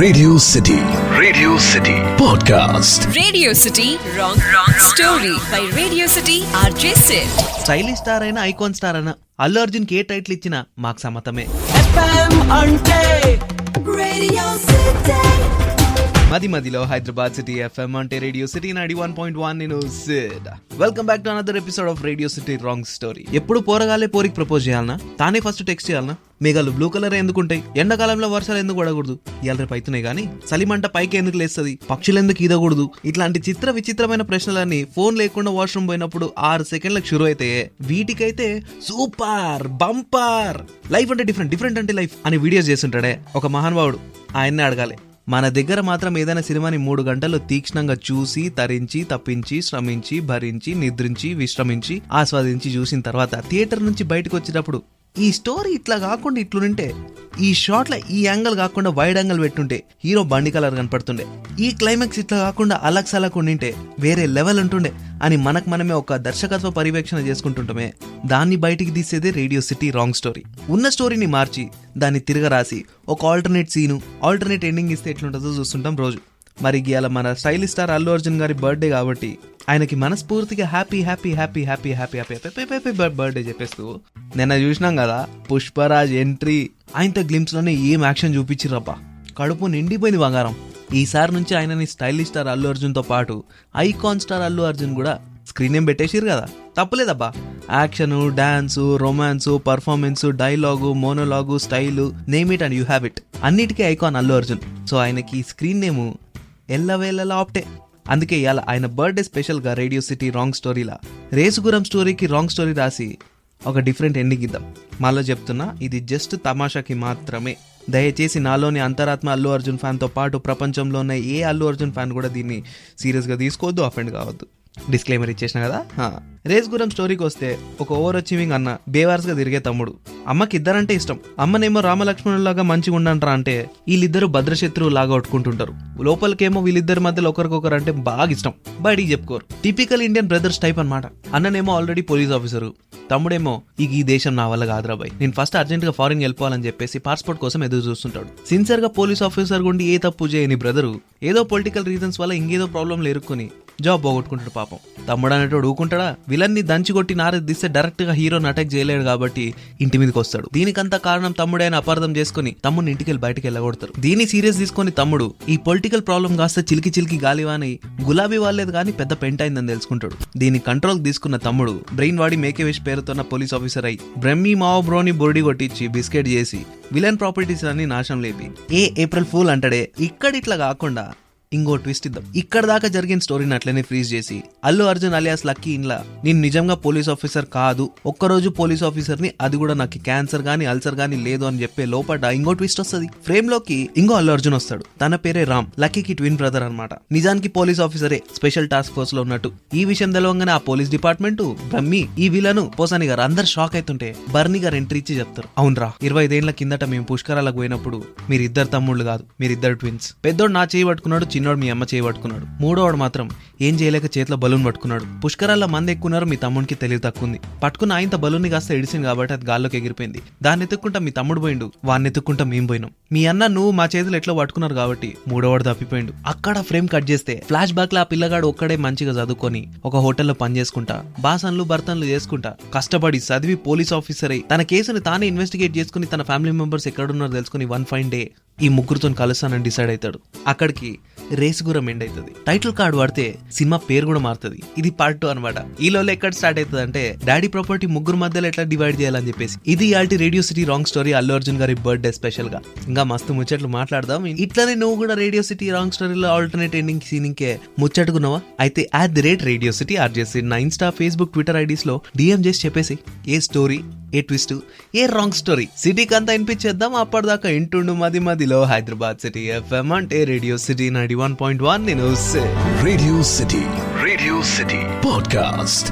Radio City podcast. Radio City Wrong Story by Radio City RJ Sid. Stylish star అయినా icon star అయినా అల్లు అర్జున్ కి ఏ title ఇచ్చినా మాకు సమ్మతమే. మదిలో హైదరాబాద్ సిటీ ఎఫ్ఎం అంటే రేడియో సిటీ 91.1. నేను Sid. Welcome back to another episode of radio City wrong story. ఎప్పుడు పోరగాలే పోరికి propose చేయాలనా, తానే ఫస్ట్ టెక్స్ట్ చేయాలనా, మేఘాలు బ్లూ కలర్ ఎందుకుంటాయి, ఎండాకాలంలో వర్షాలు ఎందుకు పడకూడదు, ఇవాళ రేపు అవుతున్నాయి కానీ సలిమంట పైకి ఎందుకు లేస్తుంది, పక్షులు ఎందుకు ఈదకూడదు, ఇట్లాంటి విచిత్రమైన ప్రశ్నలన్నీ ఫోన్ లేకుండా వాష్రూమ్ పోయినప్పుడు 6 సెకండ్లకు షురు అయితే వీటికైతే సూపర్ బంపర్ లైఫ్ అంటే డిఫరెంట్ అంటే లైఫ్ అని వీడియోస్ చేస్తుంటాడే ఒక మహానుభావుడు. ఆయన్నే అడగాలి. మన దగ్గర మాత్రం ఏదైనా సినిమాని 3 గంటల్లో తీక్షణంగా చూసి తరించి తప్పించి శ్రమించి భరించి నిద్రించి విశ్రమించి ఆస్వాదించి చూసిన తర్వాత థియేటర్ నుంచి బయటకు వచ్చేటప్పుడు ఈ స్టోరీ ఇట్లా కాకుండా ఇట్లుంటే, ఈ షాట్ల ఈ యాంగిల్ కాకుండా వైడ్ యాంగిల్ పెట్టుంటే హీరో బండి కలర్ కనపడుతుండే, ఈ క్లైమాక్స్ ఇట్లా కాకుండా అలగ్ ఉండింటే వేరే లెవెల్ ఉంటుండే అని మనమే ఒక దర్శకత్వ పర్యవేక్షణ చేసుకుంటుంటామే. దాన్ని బయటికి తీసేదే రేడియో సిటీ రాంగ్ స్టోరీ. ఉన్న స్టోరీని మార్చి దాన్ని తిరగరాసి ఒక ఆల్టర్నేట్ ఎండింగ్ ఇస్తే ఎట్లుంటుందో చూస్తుంటాం రోజు. మరి ఇవాళ మన స్టైలిష్ స్టార్ అల్లు అర్జున్ గారి బర్త్డే కాబట్టి ఆయనకి మనస్ఫూర్తిగా హ్యాపీ బర్త్డే చెప్పేస్తూ నిన్న చూసినాం కదా పుష్పరాజ్ ఎంట్రీ. ఆయనతో గ్లిమ్స్ లోనే ఏం యాక్షన్ చూపించిరబ్బా, కడుపు నిండిపోయింది బంగారం. ఈసారి నుంచి ఆయనని స్టైలిష్ స్టార్ అల్లు అర్జున్ తో పాటు ఐకాన్ స్టార్ అల్లు అర్జున్ కూడా స్క్రీన్ నేమ్ పెట్టేసిరు కదా, తప్పలేదబ్బా. Action, dance, romance, performance, dialogue, monologue, style, name it and you have it, అన్నిటికీ ఐకాన్ అల్లు అర్జున్. సో ఆయనకి స్క్రీన్ నేమ్ ఎల్లవేళలా ఆప్టే. అందుకే ఇవాళ ఆయన బర్త్డే స్పెషల్గా రేడియో సిటీ రాంగ్ స్టోరీలా రేసుగురం స్టోరీకి రాంగ్ స్టోరీ రాసి ఒక డిఫరెంట్ ఎండింగ్ ఇద్దాం. మళ్ళీ చెప్తున్నా, ఇది జస్ట్ తమాషాకి మాత్రమే. దయచేసి నాలోని అంతరాత్మ అల్లు అర్జున్ ఫ్యాన్తో పాటు ప్రపంచంలో ఉన్న ఏ అల్లు అర్జున్ ఫ్యాన్ కూడా దీన్ని సీరియస్గా తీసుకోవద్దు, అఫెండ్ కావద్దు. డిస్క్లైమర్ ఇచ్చేసిన కదా. రేసుగురం స్టోరీకి వస్తే ఒక ఓవర్ అచీవింగ్ అన్న బేవార్స్గా తిరిగే తమ్ముడు. అమ్మకి ఇద్దరంటే ఇష్టం. అమ్మనేమో రామలక్ష్మణులాగా మంచిగా ఉండంటారా అంటే వీళ్ళిద్దరు భద్రశత్రువు లాగా కొట్టుకుంటుంటారు. లోపలికేమో వీళ్ళిద్దరి మధ్యలో ఒకరికొకరు అంటే బాగా ఇష్టం, బయటికి చెప్పుకోరు. టిపికల్ ఇండియన్ బ్రదర్స్ టైప్ అనమాట. అన్ననేమో ఆల్రెడీ పోలీస్ ఆఫీసరు, తమ్ముడేమో ఈ దేశం నా వల్ల కాదురా బాయ్, నేను ఫస్ట్ అర్జెంట్ గా ఫారిన్ వెళ్ళిపోవాలని చెప్పేసి పాస్పోర్ట్ కోసం ఎదురు చూస్తుంటాడు. సిన్సియర్ గా పోలీస్ ఆఫీసర్ గుండి ఏ తప్పు చేయని బ్రదరు ఏదో పొలిటికల్ రీజన్స్ వల్ల ఇంకేదో ప్రాబ్లంలు ఎరుక్కుని జాబ్ పోగొట్టుకుంటాడు. పాపం తమ్ముడు అనేటోడు ఊకుంటాడా? విలన్ని దంచి కొట్టి నారదిస్తే డైరెక్ట్ గా హీరోని అటాక్ చేయలేడు కాబట్టి ఇంటి మీదకి వస్తాడు. దీనికంతా కారణం తమ్ముడైన అపార్థం చేసుకుని తమ్ముడిని ఇంటికి వెళ్ళి బయటకు వెళ్ళగొడతారు. దీన్ని సీరియస్ తీసుకుని తమ్ముడు ఈ పొలిటికల్ ప్రాబ్లం కాస్త చిలికి గాలివాని గులాబీ వాళ్ళేది కానీ పెద్ద పెంట అయిందని తెలుసుకుంటాడు. దీన్ని కంట్రోల్ తీసుకున్న తమ్ముడు బ్రెయిన్ వాడి మేకేవేష్ పేరుతోన్న పోలీస్ ఆఫీసర్ అయి బ్రహ్మి మావో బ్రోని బొడి కొట్టించి బిస్కెట్ చేసి విలన్ ప్రాపర్టీస్ అన్ని నాశనం లేపి ఏప్రిల్ ఫూల్ అంటాడే. ఇక్కడ ఇట్లా కాకుండా ఇంకో ట్విస్ట్ ఇద్దాం. ఇక్కడ దాకా జరిగిన స్టోరీని అట్లనే ఫ్రీజ్ చేసి Allu Arjun alias lucky in-law నేను నిజంగా పోలీస్ ఆఫీసర్ కాదు, ఒక్కరోజు పోలీస్ ఆఫీసర్ ని, అది కూడా నాకు క్యాన్సర్ గానీ అల్సర్ గానీ లేదు అని చెప్పే లోపల ఇంకో ట్విస్ట్ వస్తుంది. ఫ్రేమ్ లోకి ఇంకో అల్లు అర్జున్ వస్తాడు. తన పేరే రామ్, లక్కీకి ట్విన్ బ్రదర్ అనమాట. నిజానికి పోలీస్ ఆఫీసరే స్పెషల్ టాస్క్ ఫోర్స్ లో ఉన్నట్టు. ఈ విషయం తెలవంగానే ఆ పోలీస్ డిపార్ట్మెంట్, బ్రహ్మి, ఈ విలను, పోసాని గారు అందరు షాక్ అవుతుంటే బర్నీ గారు ఎంట్రీ ఇచ్చి చెప్తారు, అవునరా 25 ఏళ్ల కిందట మేము పుష్కరాలకు పోయినప్పుడు మీరు ఇద్దరు తమ్ముళ్ళు కాదు, మీరు ఇద్దరు ట్విన్స్. పెద్దోడు నా చేయి పట్టుకున్నాడు, చిన్నోడు మీ అమ్మ చేయి పట్టుకున్నాడు, మూడోవాడు మాత్రం ఏం చేయలేక చేతిలో బలూన్ పట్టుకున్నాడు. పుష్కరాల్లో మంది ఎక్కున్నారు, మీ తమ్ముడికి తెలివి తక్కువంది. పట్టుకున్న ఆయన బలూన్ కాస్త ఎడిసింది కాబట్టి అది గాల్లోకి ఎగిరిపోయింది. దాన్ని ఎత్తుక్కుంటా మీ తమ్ముడు పోయిండు, వాడిని ఎత్తుక్కుంటా మేము పోయినాం. మీ అన్న నువ్వు మా చేతులు ఎట్లా పట్టుకున్నారు కాబట్టి మూడోవాడు తప్పిపోయిండు. అక్కడ ఫ్రేమ్ కట్ చేస్తే ఫ్లాష్ బ్యాక్ లో ఆ పిల్లగాడు ఒక్కడే మంచిగా చదువుకొని ఒక హోటల్లో పని చేసుకుంటా, బాసన్లు బర్తన్లు చేసుకుంటా, కష్టపడి చదివి పోలీస్ ఆఫీసర్ అయి తన కేసుని తానే ఇన్వెస్టిగేట్ చేసుకుని తన ఫ్యామిలీ మెంబర్స్ ఎక్కడున్నారో తెలుసుకుని 1 ఫైన్ డే ఈ ముగ్గురుతో కలుస్తానని డిసైడ్ అవుతాడు. అక్కడికి రేసుగురం ఎండ్ అవుతుంది. టైటిల్ కార్డ్ వాడితే సినిమా పేరు కూడా మారుతుంది. ఇది పార్ట్ 2 అనమాట. ఈ లోలో ఎక్కడ స్టార్ట్ అవుతుంది అంటే డాడీ ప్రాపర్టీ ముగ్గురు మధ్యలో ఎట్లా డివైడ్ చేయాలని చెప్పేసి. ఇది ఇయాల్టి Radio City wrong story Allu Arjun గారి బర్త్డే స్పెషల్ గా. ఇంకా మస్తు ముచ్చట్లు మాట్లాడదాం. ఇట్లానే నువ్వు కూడా రేడియో సిటీ రాంగ్ స్టోరీలో ఆల్టర్నేట్ ఎండింగ్ సీనింగ్కే ముచ్చట్టుకున్నావా? అయితే @రేడియో సిటీ RJ నా ఇన్స్టా, ఫేస్బుక్, ట్విట్టర్ ఐడీస్ లో DM చేసి చెప్పేసి ఏ స్టోరీ, ఏ ట్విస్ట్, ఏ రాంగ్ స్టోరీ సిటీకి అంతా వినిపించేద్దాం. అప్పటిదాకా ఇంటుండు మదిలో హైదరాబాద్ సిటీ ఎఫ్ఎం అంటే రేడియో సిటీ 91.1. నేను Radio City podcast.